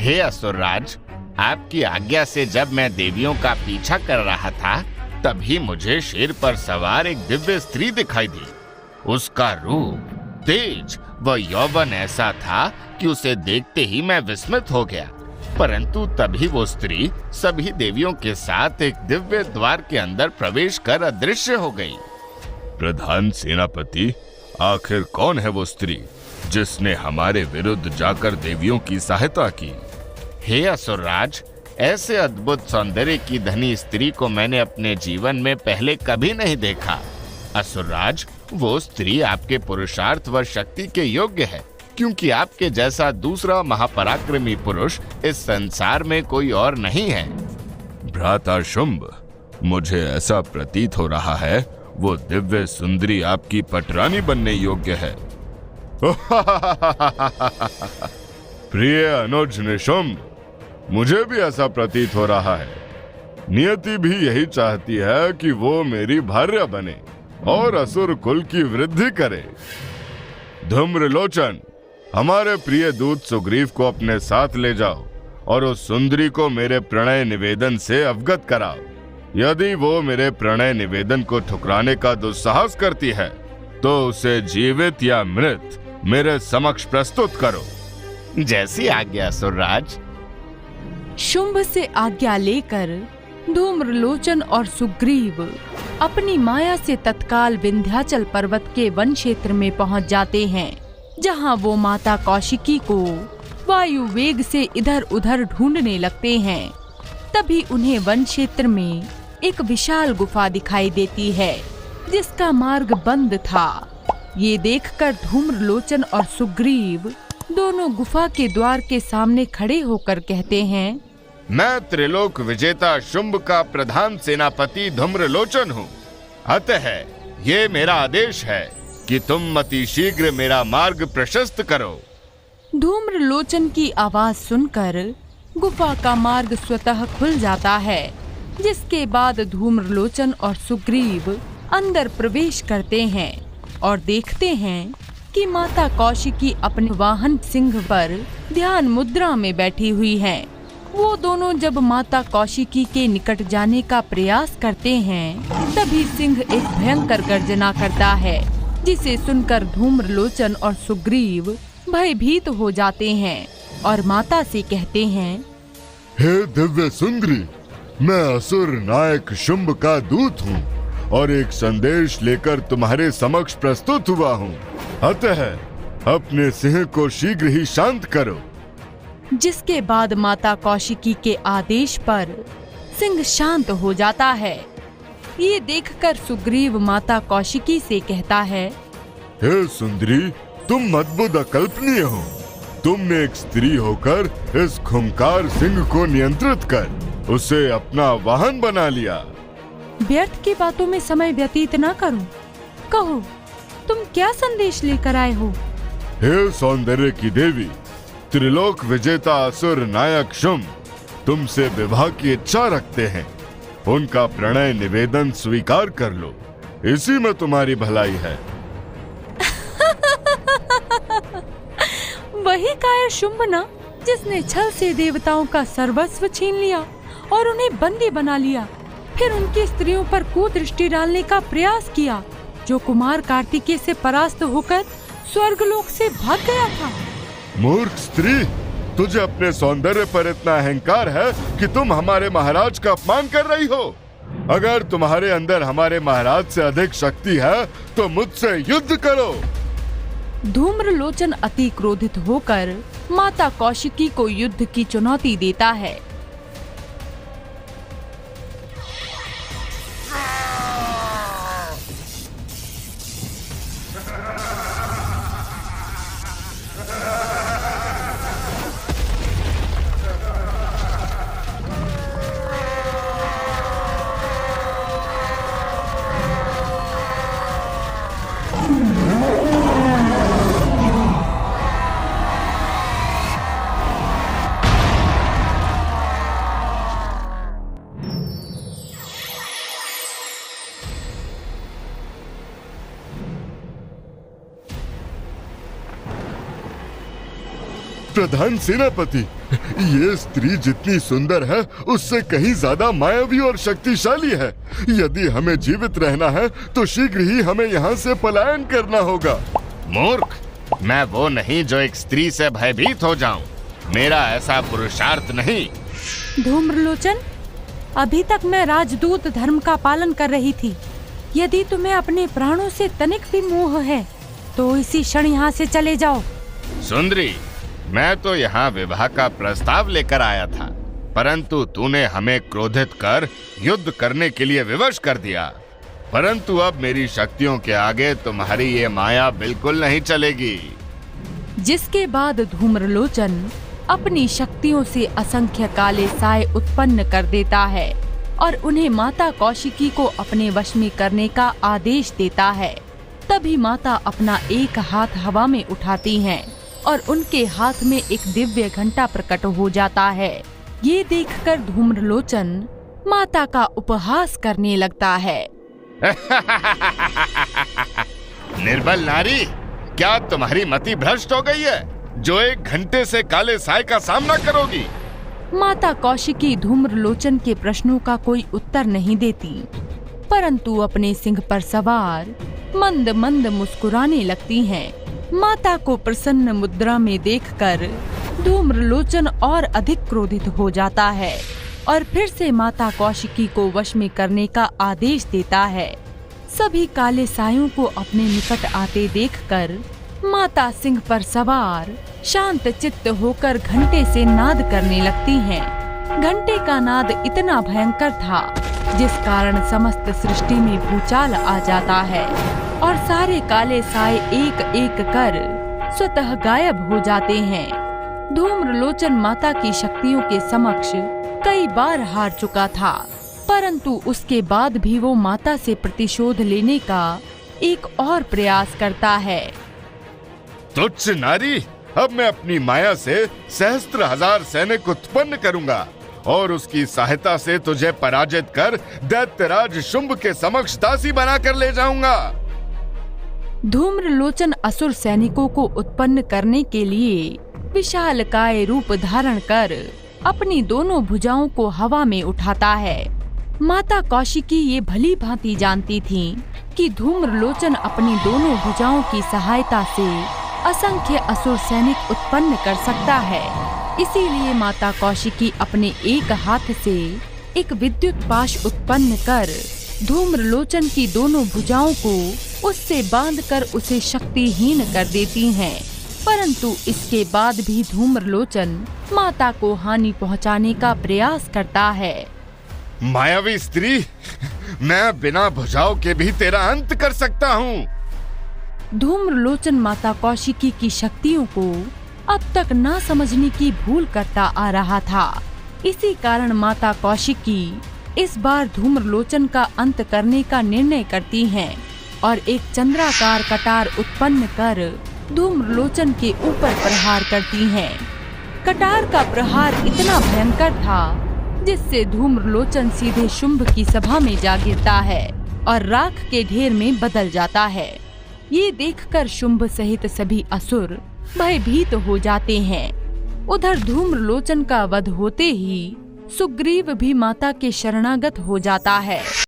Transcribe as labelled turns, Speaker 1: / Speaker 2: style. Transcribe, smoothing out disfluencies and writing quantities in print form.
Speaker 1: हे असुरराज, आपकी आज्ञा से जब मैं देवियों का पीछा कर रहा था, तभी मुझे शेर पर सवार एक दिव्य स्त्री दिखाई दी। उसका रूप, तेज व यौवन ऐसा था कि उसे देखते ही मैं विस्मित हो गया। परंतु तभी वो स्त्री सभी देवियों के साथ एक दिव्य द्वार के अंदर प्रवेश कर अदृश्य हो गई।
Speaker 2: प्रधान सेनापति, आखिर कौन है वो स्त्री जिसने हमारे विरुद्ध जाकर देवियों की सहायता की?
Speaker 1: हे असुरराज, ऐसे अद्भुत सौंदर्य की धनी स्त्री को मैंने अपने जीवन में पहले कभी नहीं देखा। असुरराज, वो स्त्री आपके पुरुषार्थ व शक्ति के योग्य है, क्योंकि आपके जैसा दूसरा महापराक्रमी पुरुष इस संसार में कोई और नहीं है।
Speaker 2: भ्राता शुंभ, मुझे ऐसा प्रतीत हो रहा है वो दिव्य सुंदरी आपकी पटरानी बनने योग्य है।
Speaker 3: प्रिय अनुज निशुंभ, मुझे भी ऐसा प्रतीत हो रहा है। नियति भी यही चाहती है कि वो मेरी भार्या बने और असुर कुल की वृद्धि करे। धूम्रलोचन, हमारे प्रिय दूत सुग्रीव को अपने साथ ले जाओ और उस सुंदरी को मेरे प्रणय निवेदन से अवगत कराओ। यदि वो मेरे प्रणय निवेदन को ठुकराने का दुस्साहस करती है, तो उसे जीवित या मृत मेरे समक्ष प्रस्तुत करो।
Speaker 1: जैसी आज्ञा असुरराज।
Speaker 4: शुंभ से आज्ञा लेकर धूम्रलोचन और सुग्रीव अपनी माया से तत्काल विंध्याचल पर्वत के वन क्षेत्र में पहुंच जाते हैं, जहां वो माता कौशिकी को वायु वेग से इधर उधर ढूंढने लगते हैं। तभी उन्हें वन क्षेत्र में एक विशाल गुफा दिखाई देती है, जिसका मार्ग बंद था। ये देखकर धूम्रलोचन और सुग्रीव दोनों गुफा के द्वार के सामने खड़े होकर कहते हैं,
Speaker 1: मैं त्रिलोक विजेता शुंभ का प्रधान सेनापति धूम्रलोचन हूँ। अतः ये मेरा आदेश है कि तुम अति शीघ्र मेरा मार्ग प्रशस्त करो।
Speaker 4: धूम्रलोचन की आवाज सुनकर गुफा का मार्ग स्वतः खुल जाता है, जिसके बाद धूम्रलोचन और सुग्रीव अंदर प्रवेश करते हैं और देखते हैं कि माता कौशिकी अपने वाहन सिंह पर ध्यान मुद्रा में बैठी हुई हैं। वो दोनों जब माता कौशिकी के निकट जाने का प्रयास करते हैं, तभी सिंह एक भयंकर गर्जना करता है, जिसे सुनकर धूम्रलोचन और सुग्रीव भयभीत हो जाते हैं और माता से कहते हैं,
Speaker 3: हे दिव्य सुंदरी, मैं असुर नायक शुंभ का दूत हूँ और एक संदेश लेकर तुम्हारे समक्ष प्रस्तुत हुआ हूँ। अतः अपने सिंह को शीघ्र ही शांत करो।
Speaker 4: जिसके बाद माता कौशिकी के आदेश पर सिंह शांत हो जाता है। ये देखकर सुग्रीव माता कौशिकी से कहता है,
Speaker 3: हे सुंदरी, तुम अद्भुत अकल्पनीय हो। तुमने एक स्त्री होकर इस खूंखार सिंह को नियंत्रित कर उसे अपना वाहन बना लिया।
Speaker 4: व्यर्थ की बातों में समय व्यतीत न करो। कहो, तुम क्या संदेश लेकर आए हो?
Speaker 3: हे सौंदर्य की देवी, त्रिलोक विजेता असुर नायक शुंभ तुमसे विवाह की इच्छा रखते हैं। उनका प्रणय निवेदन स्वीकार कर लो, इसी में तुम्हारी भलाई है।
Speaker 4: वही कायर शुंभ ना, जिसने छल से देवताओं का सर्वस्व छीन लिया और उन्हें बंदी बना लिया, फिर उनकी स्त्रियों पर कुदृष्टि डालने का प्रयास किया, जो कुमार कार्तिकेय से परास्त होकर स्वर्गलोक से भाग गया था।
Speaker 3: मूर्ख स्त्री, तुझे अपने सौंदर्य पर इतना अहंकार है कि तुम हमारे महाराज का अपमान कर रही हो। अगर तुम्हारे अंदर हमारे महाराज से अधिक शक्ति है तो मुझसे युद्ध करो।
Speaker 4: धूम्रलोचन अति क्रोधित होकर माता कौशिकी को युद्ध की चुनौती देता है।
Speaker 3: प्रधान सेनापति, ये स्त्री जितनी सुंदर है उससे कहीं ज्यादा मायावी और शक्तिशाली है। यदि हमें जीवित रहना है तो शीघ्र ही हमें यहाँ से पलायन करना होगा।
Speaker 1: मूर्ख, मैं वो नहीं जो एक स्त्री से भयभीत हो जाऊं। मेरा ऐसा पुरुषार्थ नहीं।
Speaker 4: धूम्रलोचन, अभी तक मैं राजदूत धर्म का पालन कर रही थी। यदि तुम्हें अपने प्राणों से तनिक भी मोह है तो इसी क्षण यहाँ से चले जाओ।
Speaker 1: सुंदरी, मैं तो यहाँ विवाह का प्रस्ताव लेकर आया था, परंतु तूने हमें क्रोधित कर युद्ध करने के लिए विवश कर दिया। परंतु अब मेरी शक्तियों के आगे तुम्हारी ये माया बिल्कुल नहीं चलेगी।
Speaker 4: जिसके बाद धूम्रलोचन अपनी शक्तियों से असंख्य काले साए उत्पन्न कर देता है और उन्हें माता कौशिकी को अपने वश में करने का आदेश देता है। तभी माता अपना एक हाथ हवा में उठाती हैं और उनके हाथ में एक दिव्य घंटा प्रकट हो जाता है। ये देखकर धूम्रलोचन माता का उपहास करने लगता है।
Speaker 1: निर्बल नारी, क्या तुम्हारी मति भ्रष्ट हो गई है जो एक घंटे से काले साए का सामना करोगी?
Speaker 4: माता कौशिकी धूम्रलोचन के प्रश्नों का कोई उत्तर नहीं देती, परंतु अपने सिंह पर सवार मंद मंद मुस्कुराने लगती हैं। माता को प्रसन्न मुद्रा में देखकर धूम्रलोचन और अधिक क्रोधित हो जाता है और फिर से माता कौशिकी को वश में करने का आदेश देता है। सभी काले सायों को अपने निकट आते देखकर माता सिंह पर सवार शांत चित्त होकर घंटे से नाद करने लगती हैं। घंटे का नाद इतना भयंकर था जिस कारण समस्त सृष्टि में भूचाल आ जाता है और सारे काले साए एक एक कर स्वतः गायब हो जाते हैं। धूम्रलोचन माता की शक्तियों के समक्ष कई बार हार चुका था, परंतु उसके बाद भी वो माता से प्रतिशोध लेने का एक और प्रयास करता है।
Speaker 3: तुच्छ नारी, अब मैं अपनी माया से सहस्त्र हजार सैनिक उत्पन्न करूंगा और उसकी सहायता से तुझे पराजित कर दैत्यराज शुंभ के समक्ष दासी बनाकर ले जाऊंगा।
Speaker 4: धूम्रलोचन असुर सैनिकों को उत्पन्न करने के लिए विशालकाय रूप धारण कर अपनी दोनों भुजाओं को हवा में उठाता है। माता कौशिकी ये भली भांति जानती थीं कि धूम्रलोचन अपनी दोनों भुजाओं की सहायता से असंख्य असुर सैनिक उत्पन्न कर सकता है। इसीलिए माता कौशिकी अपने एक हाथ से एक विद्युत पाश उत्पन्न कर धूम्रलोचन की दोनों भुजाओं को उससे बांधकर उसे शक्तिहीन कर देती हैं। परंतु इसके बाद भी धूम्रलोचन माता को हानि पहुंचाने का प्रयास करता है।
Speaker 3: मायावी स्त्री, मैं बिना भुजाओं के भी तेरा अंत कर सकता हूँ।
Speaker 4: धूम्रलोचन माता कौशिकी की शक्तियों को अब तक ना समझने की भूल करता आ रहा था। इसी कारण माता कौशिकी इस बार धूम्रलोचन का अंत करने का निर्णय करती हैं और एक चंद्राकार कटार उत्पन्न कर धूम्रलोचन के ऊपर प्रहार करती हैं। कटार का प्रहार इतना भयंकर था जिससे धूम्रलोचन सीधे शुंभ की सभा में जा गिरता है और राख के ढेर में बदल जाता है। ये देखकर शुंभ सहित सभी असुर भयभीत हो जाते हैं। उधर धूम्रलोचन का वध होते ही सुग्रीव भी माता के शरणागत हो जाता है।